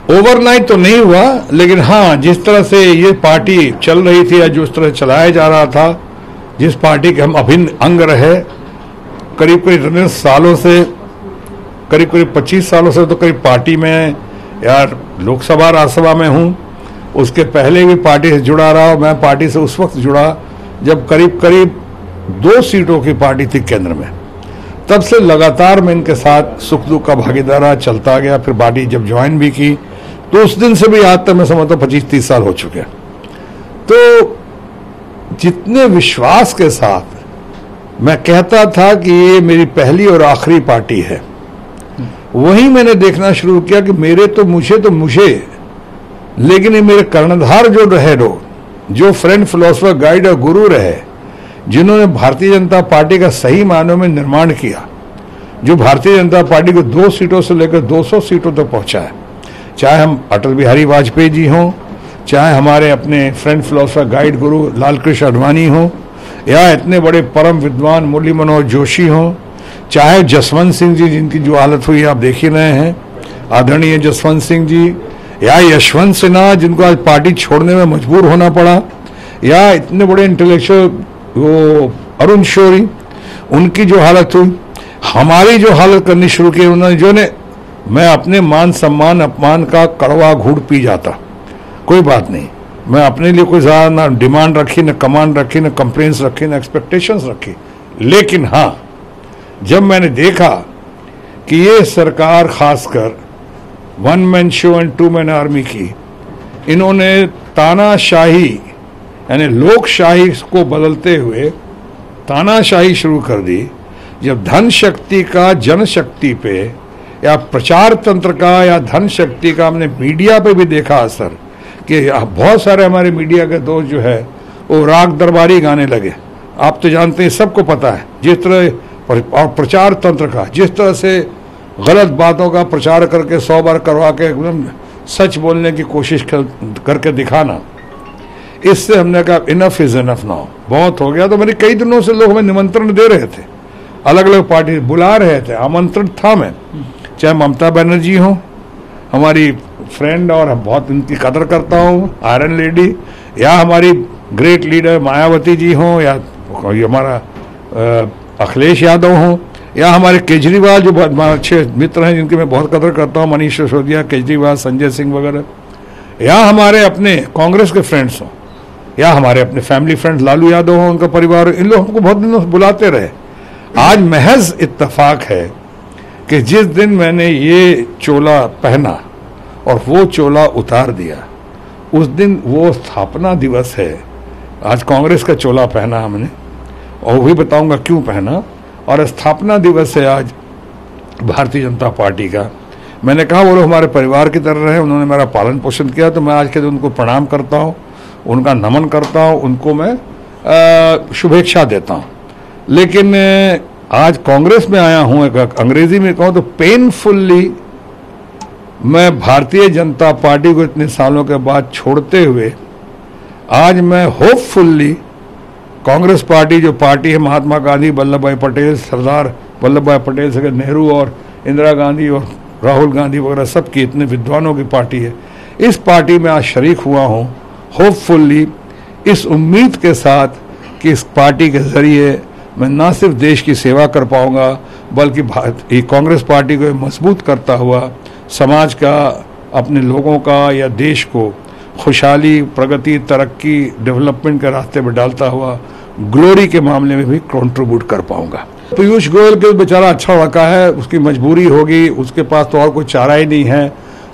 Overnight तो नहीं हुआ, लेकिन हाँ, जिस तरह से ये पार्टी चल रही थी या जिस तरह चलाया जा रहा था, जिस पार्टी के हम अभिन्न अंग रहे करीब करीब इतने सालों से, करीब करीब 25 सालों से तो करीब पार्टी में यार लोकसभा राज्यसभा में हूँ। उसके पहले भी पार्टी से जुड़ा रहा। मैं पार्टी से उस वक्त जुड़ा जब करीब करीब 2 सीटों की पार्टी थी केंद्र में। तब से लगातार मैं इनके साथ सुख दुख का भागीदार चलता गया। फिर पार्टी जब ज्वाइन भी की तो उस दिन से भी आज तक मैं समझता हूँ 25-30 साल हो चुके हैं। तो जितने विश्वास के साथ मैं कहता था कि ये मेरी पहली और आखिरी पार्टी है, वही मैंने देखना शुरू किया कि मेरे तो मुझे लेकिन ये मेरे कर्णधार जो रहे लोग, जो फ्रेंड फिलोसफर गाइड और गुरु रहे, जिन्होंने भारतीय जनता पार्टी का सही मायनों में निर्माण किया, जो भारतीय जनता पार्टी को 2 सीटों से लेकर 200 सीटों तक पहुंचाया, चाहे हम अटल बिहारी वाजपेयी जी हों, चाहे हमारे अपने फ्रेंड फिलोसफर गाइड गुरु लाल कृष्ण आडवाणी हों, या इतने बड़े परम विद्वान मुरली मनोहर जोशी हों, चाहे जसवंत सिंह जी जिनकी जो हालत हुई आप देख ही रहे हैं, आदरणीय जसवंत सिंह जी, या यशवंत सिन्हा जिनको आज पार्टी छोड़ने में मजबूर होना पड़ा, या इतने बड़े इंटेलेक्चुअल वो अरुण शौरी, उनकी जो हालत हुई, हमारी जो हालत करनी शुरू की उन्होंने, जो ने मैं अपने मान सम्मान अपमान का कड़वा घूंट पी जाता, कोई बात नहीं, मैं अपने लिए कोई ज़्यादा ना डिमांड रखी, ना कमांड रखी, ना कंप्लेंट्स रखी, ना एक्सपेक्टेशंस रखी। लेकिन हाँ, जब मैंने देखा कि ये सरकार खासकर 1 man show and 2 man army की, इन्होंने तानाशाही यानी लोकशाही को बदलते हुए तानाशाही शुरू कर दी। जब धन शक्ति का जनशक्ति पे या प्रचार तंत्र का या धन शक्ति का हमने मीडिया पे भी देखा असर, कि बहुत सारे हमारे मीडिया के दोस्त जो है वो राग दरबारी गाने लगे। आप तो जानते हैं, सबको पता है, जिस तरह और प्रचार तंत्र का जिस तरह से गलत बातों का प्रचार करके 100 बार करवा के एकदम सच बोलने की कोशिश करके दिखाना, इससे हमने कहा इनफ इज इनफ नाउ, बहुत हो गया। तो मेरे कई दिनों से लोग हमें निमंत्रण दे रहे थे, अलग अलग पार्टी बुला रहे थे, आमंत्रण था मैं, चाहे ममता बनर्जी हो, हमारी फ्रेंड और बहुत इनकी कदर करता हूँ, आयरन लेडी, या हमारी ग्रेट लीडर मायावती जी हों, या हमारा अखिलेश यादव हों, या हमारे केजरीवाल जो बहुत अच्छे मित्र हैं जिनकी मैं बहुत कदर करता हूँ, मनीष सिसोदिया, केजरीवाल, संजय सिंह वगैरह, या हमारे अपने कांग्रेस के फ्रेंड्स हों, या हमारे अपने फैमिली फ्रेंड लालू यादव हों, उनका परिवार, इन लोगों को बहुत दिनों से बुलाते रहे। आज महज इत्तेफाक है कि जिस दिन मैंने ये चोला पहना और वो चोला उतार दिया, उस दिन वो स्थापना दिवस है। आज कांग्रेस का चोला पहना हमने, और वही बताऊंगा क्यों पहना, और स्थापना दिवस है आज भारतीय जनता पार्टी का। मैंने कहा वो लोग हमारे परिवार की तरह रहे, उन्होंने मेरा पालन पोषण किया, तो मैं आज के दिन उनको प्रणाम करता हूँ, उनका नमन करता हूँ, उनको मैं शुभेच्छा देता हूँ। लेकिन आज कांग्रेस में आया हूँ, एक अंग्रेजी में कहूँ तो पेनफुल्ली, मैं भारतीय जनता पार्टी को इतने सालों के बाद छोड़ते हुए आज मैं होपफुल्ली कांग्रेस पार्टी, जो पार्टी है महात्मा गांधी, वल्लभ भाई पटेल, सरदार वल्लभ भाई पटेल से नेहरू और इंदिरा गांधी और राहुल गांधी वगैरह सबकी इतने विद्वानों की पार्टी है, इस पार्टी में आज शरीक हुआ हूँ। होपफुल्ली इस उम्मीद के साथ कि इस पार्टी के ज़रिए मैं ना सिर्फ देश की सेवा कर पाऊंगा, बल्कि कांग्रेस पार्टी को मजबूत करता हुआ समाज का, अपने लोगों का या देश को खुशहाली, प्रगति, तरक्की, डेवलपमेंट के रास्ते पर डालता हुआ ग्लोरी के मामले में भी कंट्रीब्यूट कर पाऊंगा। पीयूष गोयल के बेचारा अच्छा लड़का है, उसकी मजबूरी होगी, उसके पास तो और कोई चारा ही नहीं है।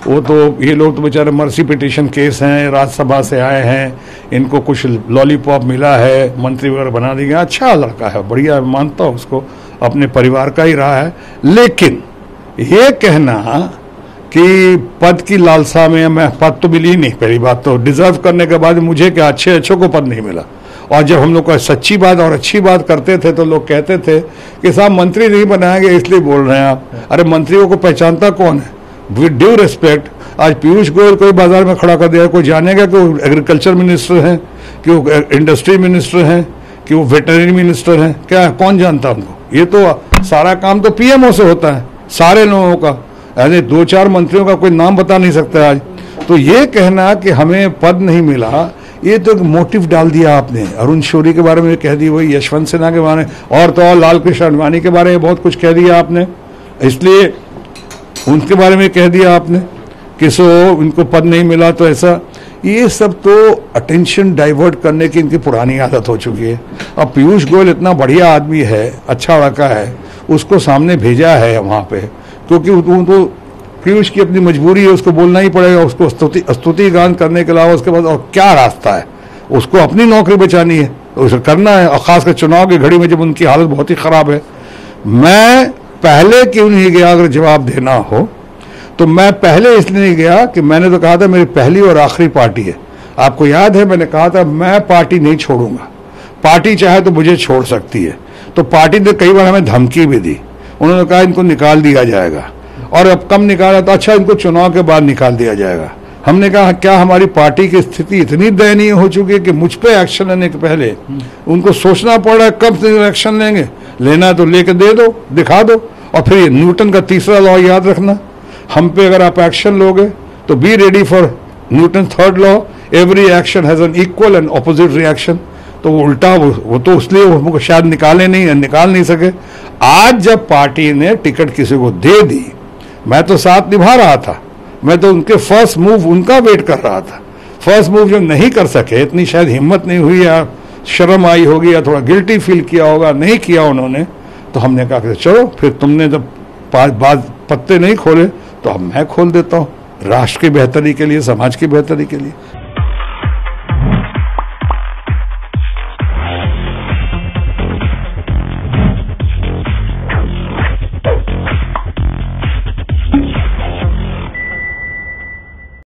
वो तो, ये लोग तो बेचारे मर्सी पिटीशन केस हैं, राज्यसभा से आए हैं, इनको कुछ लॉलीपॉप मिला है, मंत्री वगैरह बना देंगे। अच्छा लड़का है, बढ़िया, मानता हूँ उसको, अपने परिवार का ही रहा है। लेकिन ये कहना कि पद की लालसा में, मैं पद तो मिली नहीं, पहली बात तो डिजर्व करने के बाद मुझे क्या अच्छे को पद नहीं मिला। और जब हम लोग का सच्ची बात और अच्छी बात करते थे तो लोग कहते थे कि साहब मंत्री नहीं बनाएंगे इसलिए बोल रहे हैं आप। अरे मंत्रियों को पहचानता कौन है? विद ड्यू रिस्पेक्ट, आज पीयूष गोयल कोई बाजार में खड़ा कर दिया, कोई जानेगा कि वो एग्रीकल्चर मिनिस्टर हैं, कि वो इंडस्ट्री मिनिस्टर हैं, कि वो वेटरनरी मिनिस्टर हैं? क्या कौन जानता उनको? ये तो सारा काम तो पीएमओ से होता है, सारे लोगों का। यानी 2-4 मंत्रियों का कोई नाम बता नहीं सकता आज। तो ये कहना कि हमें पद नहीं मिला, ये तो एक मोटिव डाल दिया आपने। अरुण शौरी के बारे में कह दी, वही यशवंत सिन्हा के बारे में, और तो और लाल कृष्ण आडवाणी के बारे में बहुत कुछ कह दिया आपने, इसलिए उनके बारे में कह दिया आपने कि सो इनको पद नहीं मिला तो ऐसा। ये सब तो अटेंशन डाइवर्ट करने की इनकी पुरानी आदत हो चुकी है। अब पीयूष गोयल इतना बढ़िया आदमी है, अच्छा लड़का है, उसको सामने भेजा है वहाँ पे, क्योंकि उनको पीयूष की अपनी मजबूरी है, उसको बोलना ही पड़ेगा। उसको स्तुति गान करने के अलावा उसके बाद और क्या रास्ता है? उसको अपनी नौकरी बचानी है, तो उसे करना है, और खासकर चुनाव की घड़ी में जब उनकी हालत बहुत ही खराब है। मैं पहले क्यों नहीं गया? अगर जवाब देना हो तो मैं पहले इसलिए नहीं गया कि मैंने तो कहा था मेरी पहली और आखिरी पार्टी है। आपको याद है मैंने कहा था मैं पार्टी नहीं छोड़ूंगा, पार्टी चाहे तो मुझे छोड़ सकती है। तो पार्टी ने कई बार हमें धमकी भी दी, उन्होंने कहा इनको निकाल दिया जाएगा, और अब कम निकाला तो अच्छा इनको चुनाव के बाद निकाल दिया जाएगा। हमने कहा क्या हमारी पार्टी की स्थिति इतनी दयनीय हो चुकी है कि मुझ पे एक्शन लेने के पहले उनको सोचना पड़ रहा है कब एक्शन लेंगे? लेना तो लेके दे दो, दिखा दो। और फिर ये न्यूटन का तीसरा लॉ याद रखना, हम पे अगर आप एक्शन लोगे तो be ready for Newton third law, every action has an equal and opposite reaction. तो वो उल्टा वो तो इसलिए वो शायद निकाल नहीं सके। आज जब पार्टी ने टिकट किसी को दे दी, मैं तो साथ निभा रहा था, मैं तो उनके फर्स्ट मूव उनका वेट कर रहा था। फर्स्ट मूव जो नहीं कर सके, इतनी शायद हिम्मत नहीं हुई या शर्म आई होगी या थोड़ा गिल्टी फील किया होगा, नहीं किया उन्होंने, तो हमने कहा कि चलो फिर तुमने जब पत्ते नहीं खोले तो अब मैं खोल देता हूँ, राष्ट्र की बेहतरी के लिए, समाज की बेहतरी के लिए।